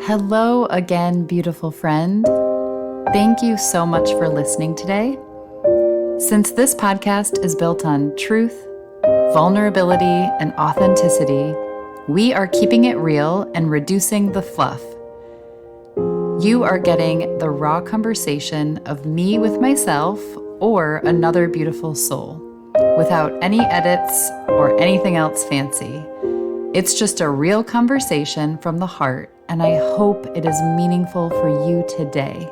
Hello again, beautiful friend. Thank you so much for listening today. Since this podcast is built on truth, vulnerability, and authenticity, we are keeping it real and reducing the fluff. You are getting the raw conversation of me with myself or another beautiful soul, without any edits or anything else fancy. It's just a real conversation from the heart, and I hope it is meaningful for you today.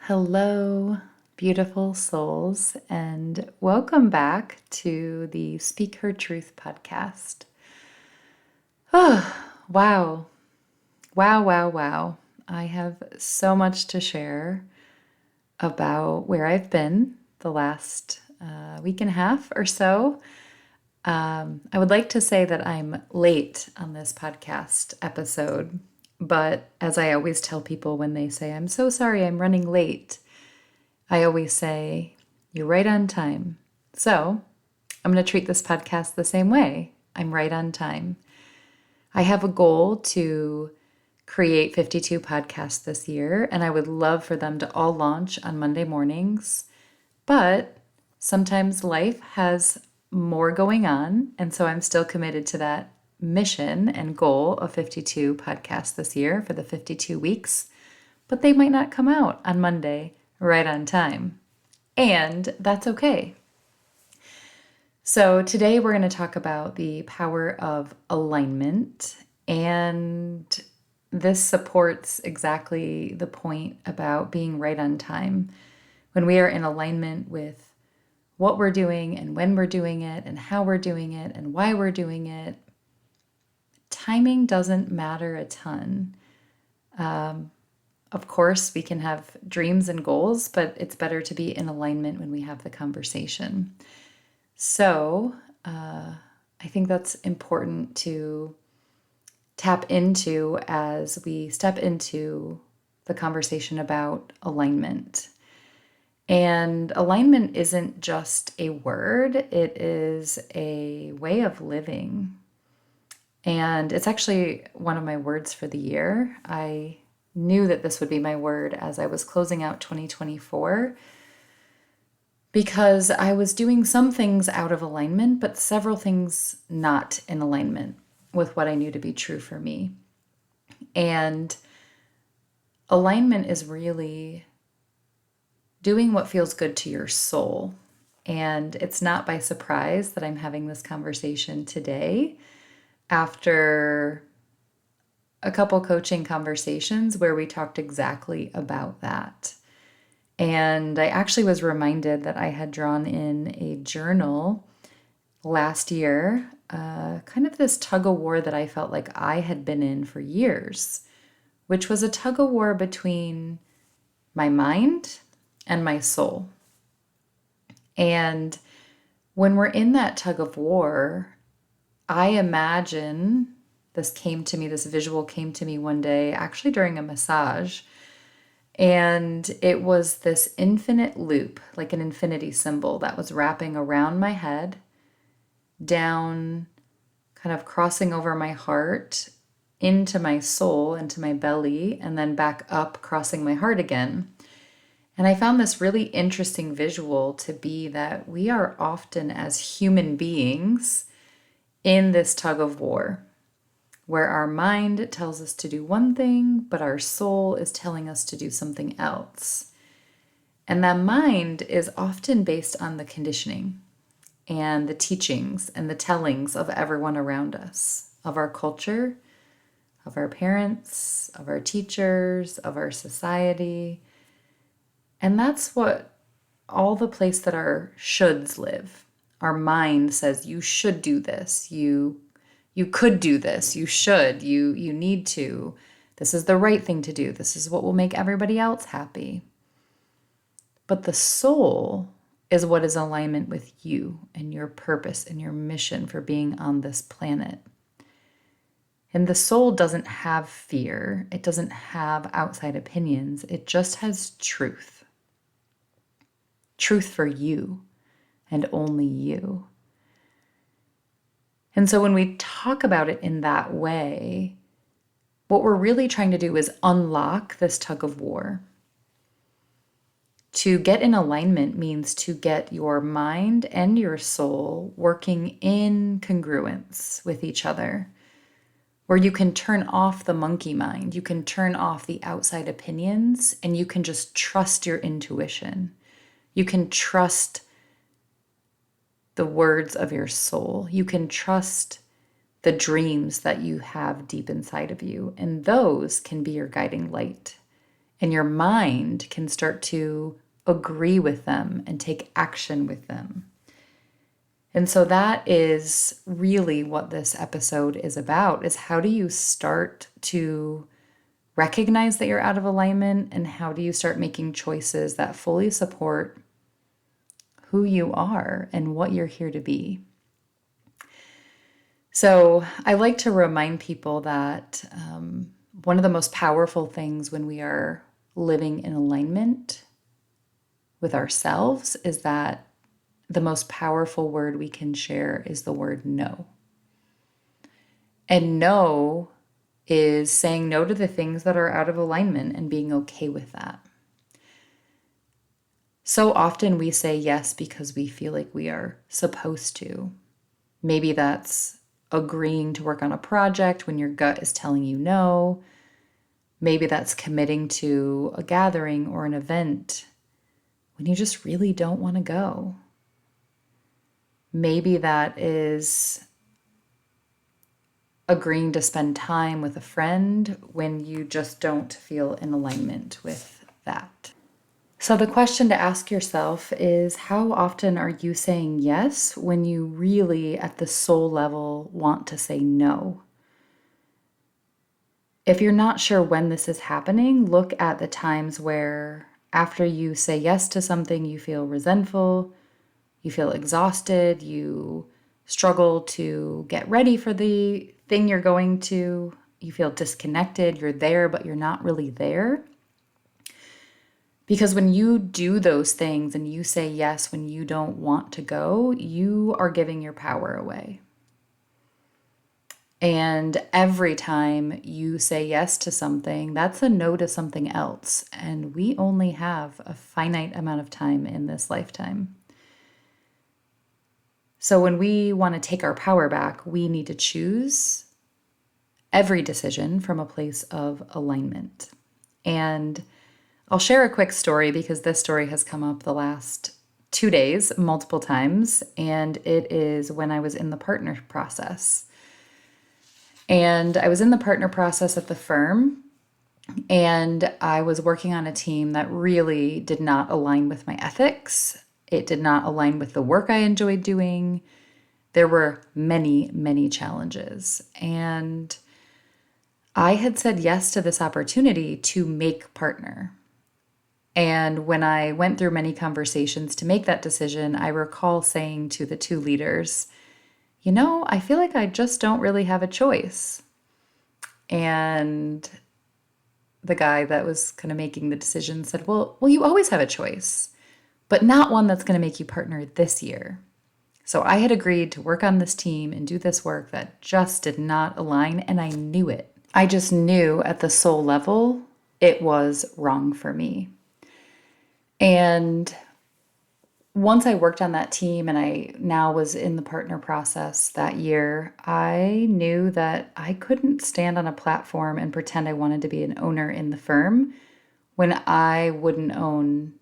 Hello, beautiful souls, and welcome back to the Speak Her Truth podcast. Oh, wow. Wow. I have so much to share about where I've been the last week and a half or so. I would like to say that I'm late on this podcast episode, but as I always tell people when they say, I'm so sorry, I'm running late, I always say, you're right on time. So I'm going to treat this podcast the same way. I'm right on time. I have a goal to create 52 podcasts this year, and I would love for them to all launch on Monday mornings. But sometimes life has more going on, and so I'm still committed to that mission and goal of 52 podcasts this year for the 52 weeks, but they might not come out on Monday right on time, and that's okay. So today we're going to talk about the power of alignment, and this supports exactly the point about being right on time. When we are in alignment with what we're doing and when we're doing it and how we're doing it and why we're doing it, timing doesn't matter a ton. Of course, we can have dreams and goals, but it's better to be in alignment when we have the conversation. So I think that's important to tap into as we step into the conversation about alignment. And alignment isn't just a word, it is a way of living. And it's actually one of my words for the year. I knew that this would be my word as I was closing out 2024 because I was doing some things out of alignment, but several things not in alignment with what I knew to be true for me. And alignment is really doing what feels good to your soul. And it's not by surprise that I'm having this conversation today after a couple coaching conversations where we talked exactly about that. And I actually was reminded that I had drawn in a journal last year, kind of this tug of war that I felt like I had been in for years, which was a tug of war between my mind and my soul. And when we're in that tug of war, I imagine this visual came to me one day, actually during a massage. And it was this infinite loop, like an infinity symbol that was wrapping around my head, down, kind of crossing over my heart, into my soul, into my belly, and then back up, crossing my heart again. And I found this really interesting visual to be that we are often, as human beings, in this tug of war, where our mind tells us to do one thing, but our soul is telling us to do something else. And that mind is often based on the conditioning and the teachings and the tellings of everyone around us, of our culture, of our parents, of our teachers, of our society. And that's what all the place that our shoulds live. Our mind says, you should do this. You could do this. You should. You need to. This is the right thing to do. This is what will make everybody else happy. But the soul is what is in alignment with you and your purpose and your mission for being on this planet. And the soul doesn't have fear. It doesn't have outside opinions. It just has truth. truth for you and only you. And so when we talk about it in that way, what we're really trying to do is unlock this tug of war. To get in alignment means to get your mind and your soul working in congruence with each other, where you can turn off the monkey mind, you can turn off the outside opinions, and you can just trust your intuition. You can trust the words of your soul. You can trust the dreams that you have deep inside of you, and those can be your guiding light. And your mind can start to agree with them and take action with them. And so that is really what this episode is about, is how do you start to recognize that you're out of alignment, and how do you start making choices that fully support who you are and what you're here to be. So I like to remind people that one of the most powerful things when we are living in alignment with ourselves is that the most powerful word we can share is the word no. And no is saying no to the things that are out of alignment and being okay with that. So often we say yes because we feel like we are supposed to. Maybe that's agreeing to work on a project when your gut is telling you no. Maybe that's committing to a gathering or an event when you just really don't want to go. Maybe that is agreeing to spend time with a friend when you just don't feel in alignment with that. So the question to ask yourself is, how often are you saying yes when you really at the soul level want to say no? If you're not sure when this is happening, look at the times where after you say yes to something, you feel resentful, you feel exhausted, you struggle to get ready for the thing you're going to, you feel disconnected, you're there, but you're not really there. Because when you do those things and you say yes when you don't want to go, you are giving your power away. And every time you say yes to something, that's a no to something else. And we only have a finite amount of time in this lifetime. So when we want to take our power back, we need to choose every decision from a place of alignment. And I'll share a quick story because this story has come up the last 2 days multiple times, and it is when I was in the partner process. And I was in the partner process at the firm, and I was working on a team that really did not align with my ethics. It did not align with the work I enjoyed doing. There were many, many challenges. And I had said yes to this opportunity to make partner. And when I went through many conversations to make that decision, I recall saying to the two leaders, I feel like I just don't really have a choice. And the guy that was kind of making the decision said, well, you always have a choice, but not one that's going to make you partner this year. So I had agreed to work on this team and do this work that just did not align, and I knew it. I just knew at the soul level it was wrong for me. And once I worked on that team and I now was in the partner process that year, I knew that I couldn't stand on a platform and pretend I wanted to be an owner in the firm when I wouldn't own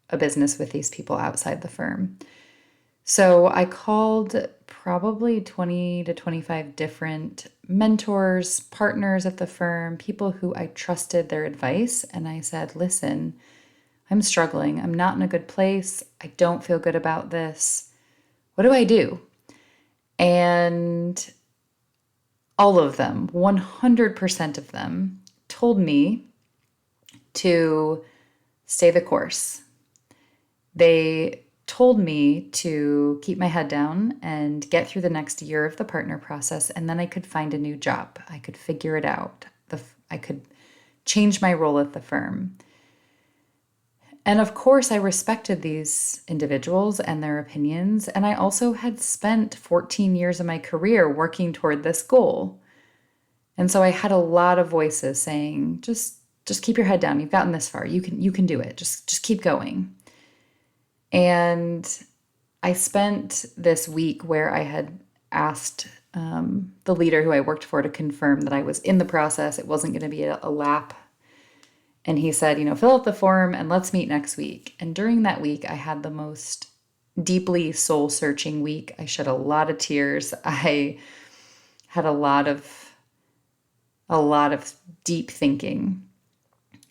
a business with these people outside the firm. So I called probably 20 to 25 different mentors, partners at the firm, people who I trusted their advice. And I said, listen, I'm struggling. I'm not in a good place. I don't feel good about this. What do I do? And all of them, 100% of them, told me to stay the course. They told me to keep my head down and get through the next year of the partner process, and then I could find a new job. I could figure it out. I could change my role at the firm. And of course, I respected these individuals and their opinions. And I also had spent 14 years of my career working toward this goal. And so I had a lot of voices saying, just keep your head down. You've gotten this far. You can do it. Just keep going. And I spent this week where I had asked the leader who I worked for to confirm that I was in the process. It wasn't going to be a lap. And he said, fill out the form and let's meet next week. And during that week, I had the most deeply soul-searching week. I shed a lot of tears. I had a lot of deep thinking.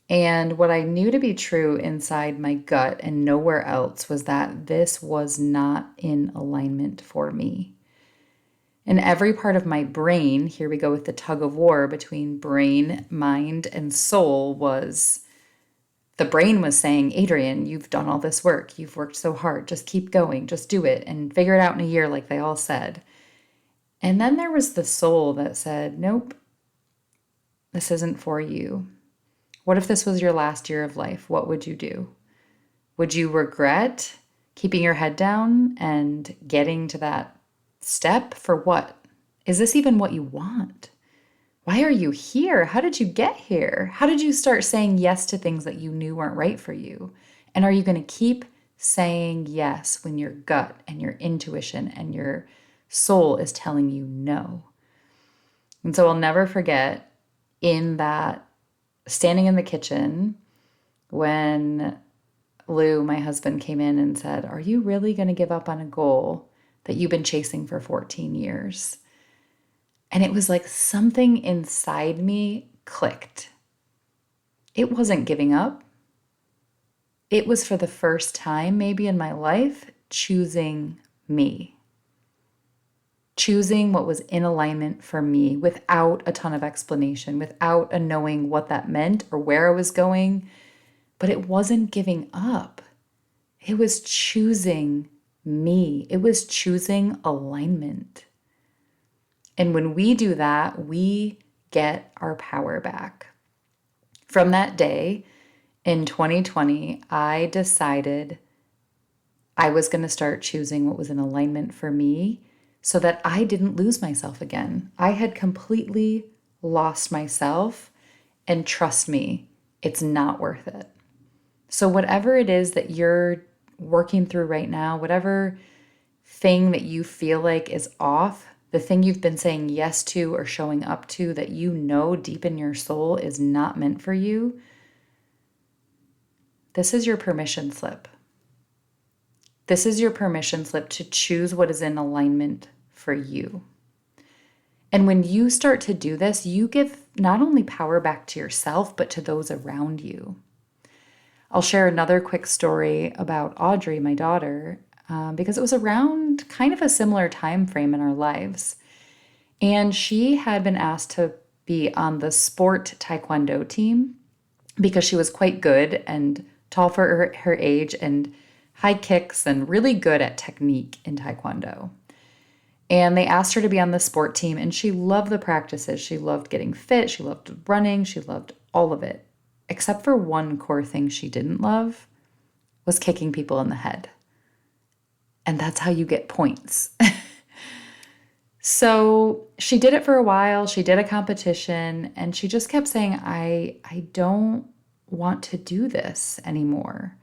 And what I knew to be true inside my gut and nowhere else was that this was not in alignment for me. And every part of my brain, here we go with the tug of war between brain, mind, and soul, the brain was saying, Adrienne, you've done all this work. You've worked so hard. Just keep going. Just do it and figure it out in a year like they all said. And then there was the soul that said, nope, this isn't for you. What if this was your last year of life? What would you do? Would you regret keeping your head down and getting to that step? For what? Is this even what you want? Why are you here? How did you get here? How did you start saying yes to things that you knew weren't right for you? And are you going to keep saying yes when your gut and your intuition and your soul is telling you no? And so I'll never forget in that standing in the kitchen when Lou, my husband, came in and said, are you really going to give up on a goal that you've been chasing for 14 years? And it was like something inside me clicked. It wasn't giving up. It was for the first time, maybe in my life, choosing me. Choosing what was in alignment for me without a ton of explanation, without a knowing what that meant or where I was going. But it wasn't giving up. It was choosing me. It was choosing alignment. And when we do that, we get our power back. From that day in 2020, I decided I was going to start choosing what was in alignment for me so that I didn't lose myself again. I had completely lost myself, and trust me, it's not worth it. So whatever it is that you're working through right now, whatever thing that you feel like is off, the thing you've been saying yes to or showing up to that you know deep in your soul is not meant for you, this is your permission slip. This is your permission slip to choose what is in alignment for you. And when you start to do this, you give not only power back to yourself, but to those around you. I'll share another quick story about Audrey, my daughter, because it was around kind of a similar time frame in our lives. And she had been asked to be on the sport taekwondo team because she was quite good and tall for her age and high kicks and really good at technique in taekwondo. And they asked her to be on the sport team, and she loved the practices. She loved getting fit. She loved running. She loved all of it, except for one core thing she didn't love was kicking people in the head. And that's how you get points. So she did it for a while. She did a competition, and she just kept saying, I don't want to do this anymore.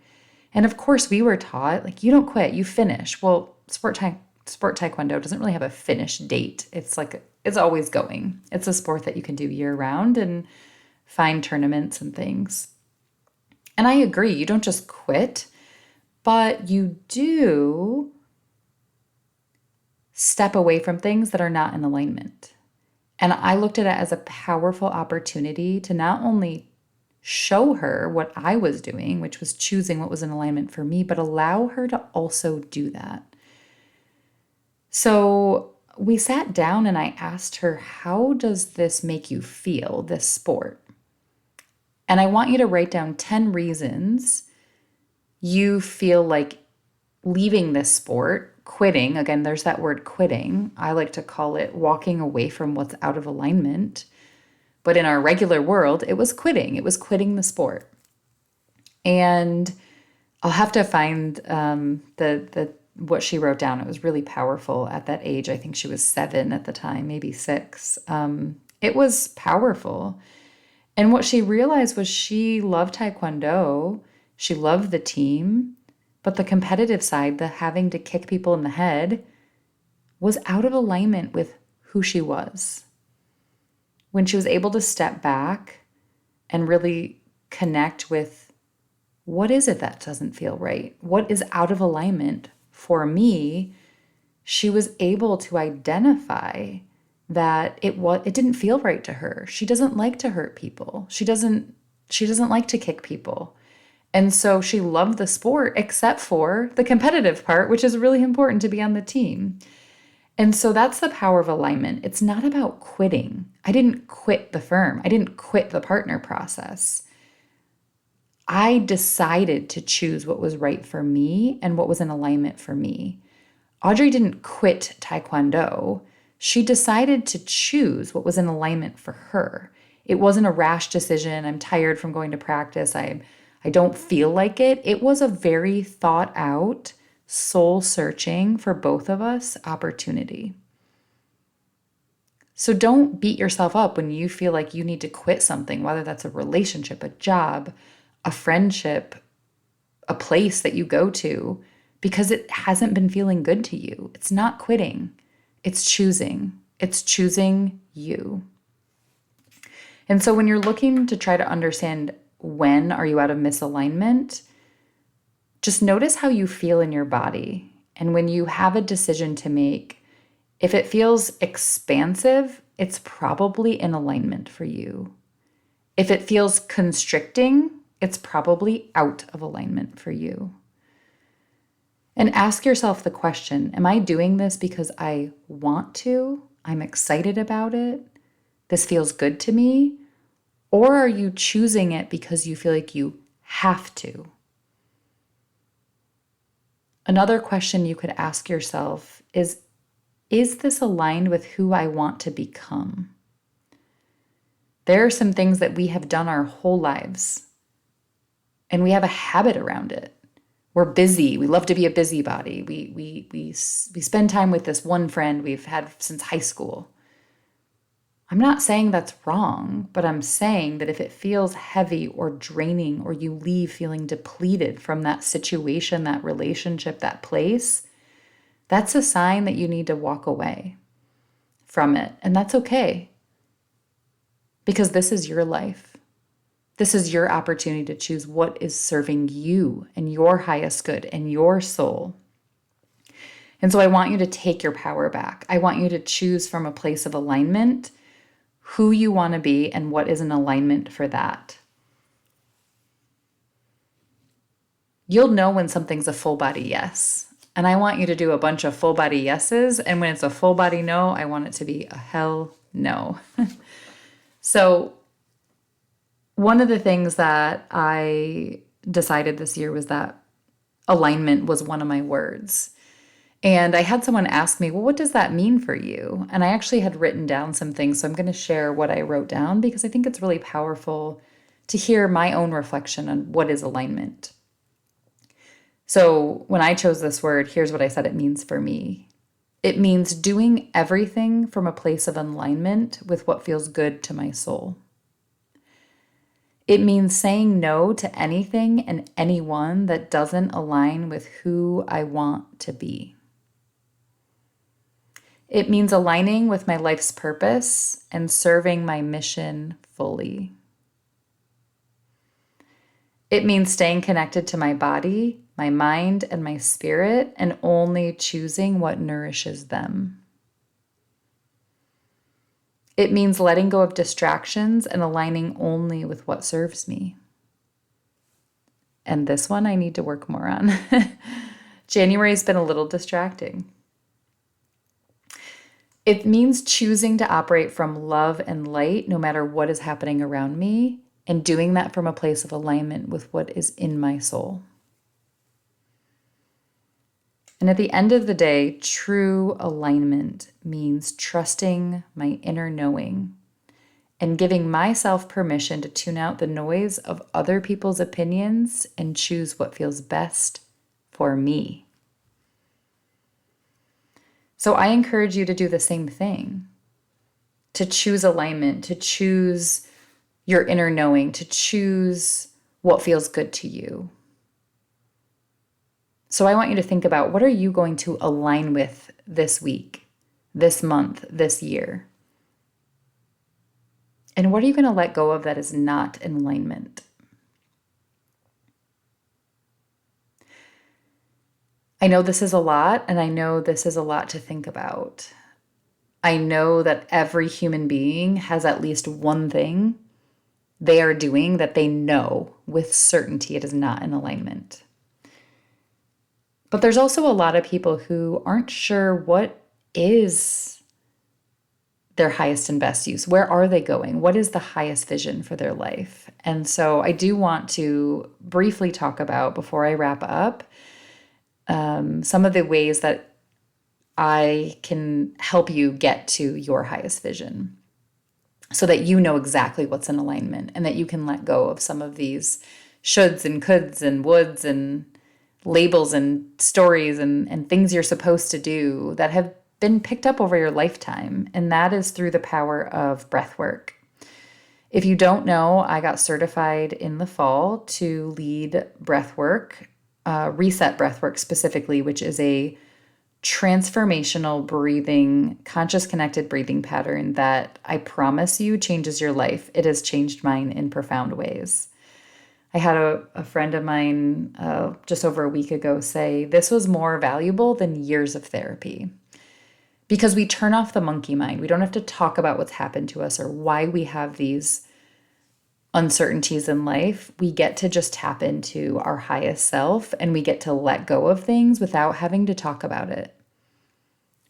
And of course, we were taught, like, you don't quit, you finish. Well, sport taekwondo doesn't really have a finish date. It's always going. It's a sport that you can do year round and find tournaments and things. And I agree, you don't just quit, but you do step away from things that are not in alignment. And I looked at it as a powerful opportunity to not only show her what I was doing, which was choosing what was in alignment for me, but allow her to also do that. So we sat down and I asked her, how does this make you feel, this sport? And I want you to write down 10 reasons you feel like leaving this sport, quitting. Again, there's that word quitting. I like to call it walking away from what's out of alignment. But in our regular world, it was quitting. It was quitting the sport. And I'll have to find the what she wrote down. It was really powerful at that age. I think she was 7 at the time, maybe 6. It was powerful. And what she realized was she loved Taekwondo. She loved the team, but the competitive side, the having to kick people in the head, was out of alignment with who she was. When she was able to step back and really connect with, what is it that doesn't feel right? What is out of alignment for me? She was able to identify that it didn't feel right to her. She doesn't like to hurt people. She doesn't like to kick people. And so she loved the sport except for the competitive part, which is really important to be on the team. And so that's the power of alignment. It's not about quitting. I didn't quit the firm. I didn't quit the partner process. I decided to choose what was right for me and what was in alignment for me. Audrey didn't quit Taekwondo. She decided to choose what was in alignment for her. It wasn't a rash decision. I'm tired from going to practice. I don't feel like it. It was a very thought out, soul searching for both of us opportunity. So don't beat yourself up when you feel like you need to quit something, whether that's a relationship, a job, a friendship, a place that you go to, because it hasn't been feeling good to you. It's not quitting, it's choosing. It's choosing you. And so when you're looking to try to understand when are you out of misalignment, just notice how you feel in your body. And when you have a decision to make, if it feels expansive, it's probably in alignment for you. If it feels constricting, it's probably out of alignment for you. And ask yourself the question, am I doing this because I want to? I'm excited about it. This feels good to me. Or are you choosing it because you feel like you have to? Another question you could ask yourself is this aligned with who I want to become? There are some things that we have done our whole lives, and we have a habit around it. We're busy. We love to be a busybody. We spend time with this one friend we've had since high school. I'm not saying that's wrong, but I'm saying that if it feels heavy or draining, or you leave feeling depleted from that situation, that relationship, that place, that's a sign that you need to walk away from it. And that's okay, because this is your life. This is your opportunity to choose what is serving you and your highest good and your soul. And so I want you to take your power back. I want you to choose from a place of alignment who you want to be and what is in alignment for that. You'll know when something's a full body yes. And I want you to do a bunch of full body yeses. And when it's a full body no, I want it to be a hell no. So one of the things that I decided this year was that alignment was one of my words. And I had someone ask me, well, what does that mean for you? And I actually had written down some things. So I'm going to share what I wrote down because I think it's really powerful to hear my own reflection on what is alignment. So when I chose this word, here's what I said it means for me. It means doing everything from a place of alignment with what feels good to my soul. It means saying no to anything and anyone that doesn't align with who I want to be. It means aligning with my life's purpose and serving my mission fully. It means staying connected to my body, my mind, and my spirit, and only choosing what nourishes them. It means letting go of distractions and aligning only with what serves me. And this one I need to work more on. January's been a little distracting. It means choosing to operate from love and light no matter what is happening around me, and doing that from a place of alignment with what is in my soul. And at the end of the day, true alignment means trusting my inner knowing and giving myself permission to tune out the noise of other people's opinions and choose what feels best for me. So I encourage you to do the same thing, to choose alignment, to choose your inner knowing, to choose what feels good to you. So I want you to think about, what are you going to align with this week, this month, this year? And what are you going to let go of that is not in alignment? I know this is a lot, and I know this is a lot to think about. I know that every human being has at least one thing they are doing that they know with certainty it is not in alignment. But there's also a lot of people who aren't sure what is their highest and best use. Where are they going? What is the highest vision for their life? And so I do want to briefly talk about, before I wrap up, some of the ways that I can help you get to your highest vision so that you know exactly what's in alignment and that you can let go of some of these shoulds and coulds and woulds and labels and stories and things you're supposed to do that have been picked up over your lifetime. And that is through the power of breathwork. If you don't know, I got certified in the fall to lead breathwork, reset breathwork specifically, which is a transformational breathing, conscious connected breathing pattern that I promise you changes your life. It has changed mine in profound ways. I had a friend of mine just over a week ago say, this was more valuable than years of therapy. Because we turn off the monkey mind. We don't have to talk about what's happened to us or why we have these uncertainties in life. We get to just tap into our highest self, and we get to let go of things without having to talk about it.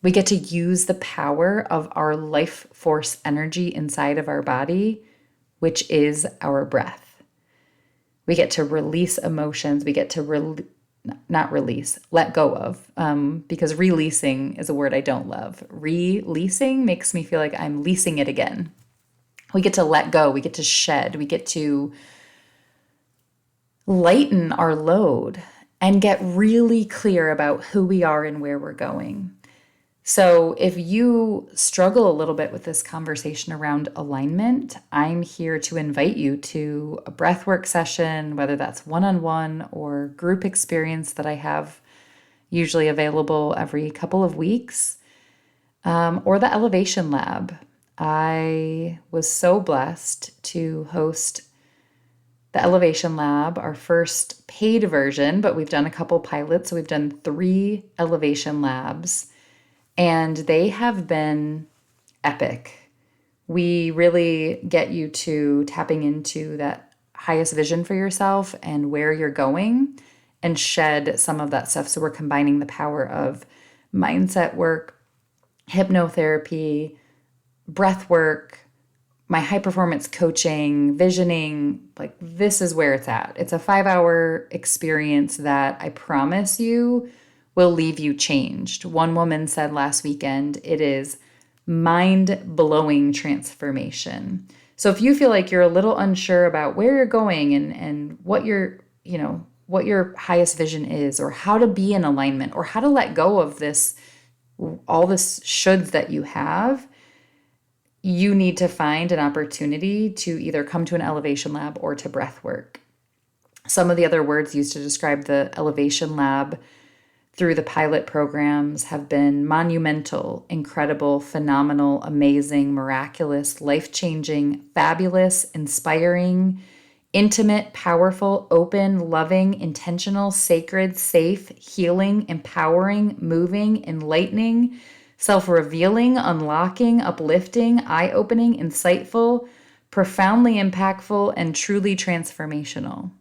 We get to use the power of our life force energy inside of our body, which is our breath. We get to release emotions. We get to not release, let go of, because releasing is a word I don't love. Releasing makes me feel like I'm leasing it again. We get to let go. We get to shed. We get to lighten our load and get really clear about who we are and where we're going. So if you struggle a little bit with this conversation around alignment, I'm here to invite you to a breathwork session, whether that's one-on-one or group experience that I have usually available every couple of weeks, or the Elevation Lab. I was so blessed to host the Elevation Lab, our first paid version, but we've done a couple pilots. So we've done 3 Elevation Labs. And they have been epic. We really get you to tapping into that highest vision for yourself and where you're going and shed some of that stuff. So we're combining the power of mindset work, hypnotherapy, breath work, my high performance coaching, visioning. Like, this is where it's at. It's a 5-hour experience that I promise you will leave you changed. One woman said last weekend, it is mind-blowing transformation. So if you feel like you're a little unsure about where you're going and what your highest vision is, or how to be in alignment, or how to let go of all this shoulds that you have, you need to find an opportunity to either come to an Elevation Lab or to breath work. Some of the other words used to describe the Elevation Lab through the pilot programs have been monumental, incredible, phenomenal, amazing, miraculous, life-changing, fabulous, inspiring, intimate, powerful, open, loving, intentional, sacred, safe, healing, empowering, moving, enlightening, self-revealing, unlocking, uplifting, eye-opening, insightful, profoundly impactful, and truly transformational.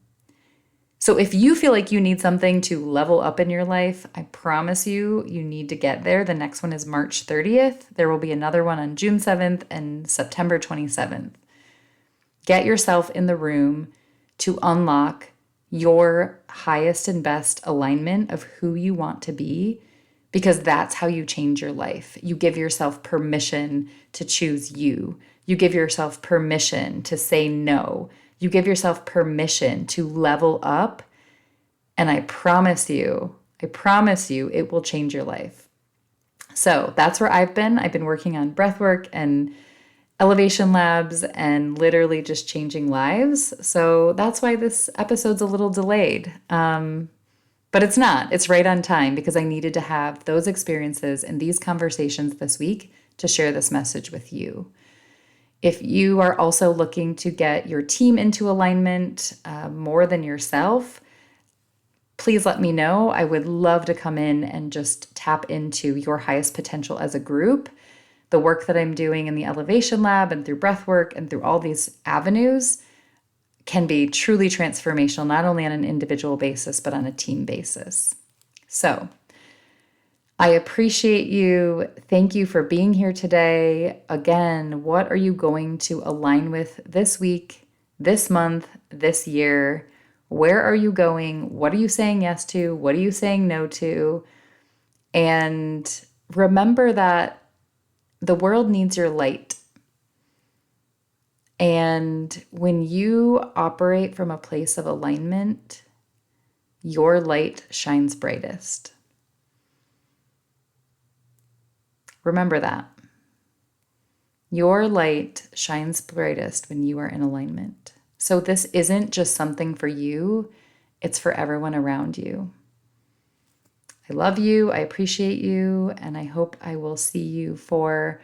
So if you feel like you need something to level up in your life, I promise you need to get there. The next one is March 30th. There will be another one on June 7th and September 27th. Get yourself in the room to unlock your highest and best alignment of who you want to be, because that's how you change your life. You give yourself permission to choose you, You give yourself permission to say no. You give yourself permission to level up. And I promise you, it will change your life. So that's where I've been. I've been working on breathwork and elevation labs and literally just changing lives. So that's why this episode's a little delayed. But it's not. It's right on time because I needed to have those experiences and these conversations this week to share this message with you. If you are also looking to get your team into alignment more than yourself, please let me know. I would love to come in and just tap into your highest potential as a group. The work that I'm doing in the Elevation Lab and through breathwork and through all these avenues can be truly transformational, not only on an individual basis, but on a team basis. So I appreciate you. Thank you for being here today. Again, what are you going to align with this week, this month, this year? Where are you going? What are you saying yes to? What are you saying no to? And remember that the world needs your light. And when you operate from a place of alignment, your light shines brightest. Remember that. Your light shines brightest when you are in alignment. So this isn't just something for you, it's for everyone around you. I love you, I appreciate you, and I hope I will see you for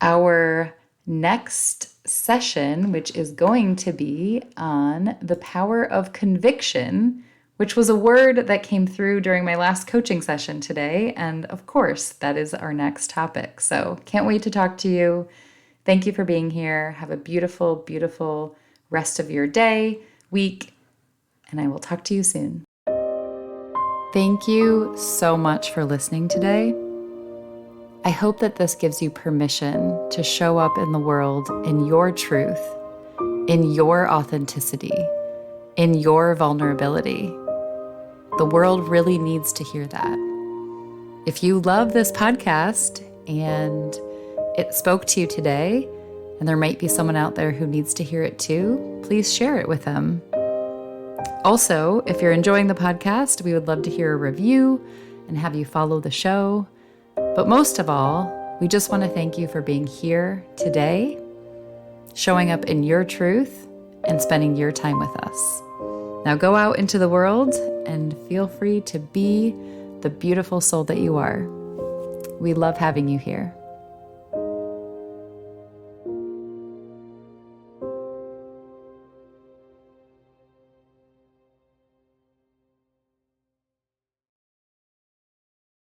our next session, which is going to be on the power of conviction, which was a word that came through during my last coaching session today. And of course, that is our next topic. So can't wait to talk to you. Thank you for being here. Have a beautiful, beautiful rest of your day, week, and I will talk to you soon. Thank you so much for listening today. I hope that this gives you permission to show up in the world in your truth, in your authenticity, in your vulnerability. The world really needs to hear that. If you love this podcast and it spoke to you today, and there might be someone out there who needs to hear it too, please share it with them. Also, if you're enjoying the podcast, we would love to hear a review and have you follow the show. But most of all, we just want to thank you for being here today, showing up in your truth, and spending your time with us. Now go out into the world and feel free to be the beautiful soul that you are. We love having you here.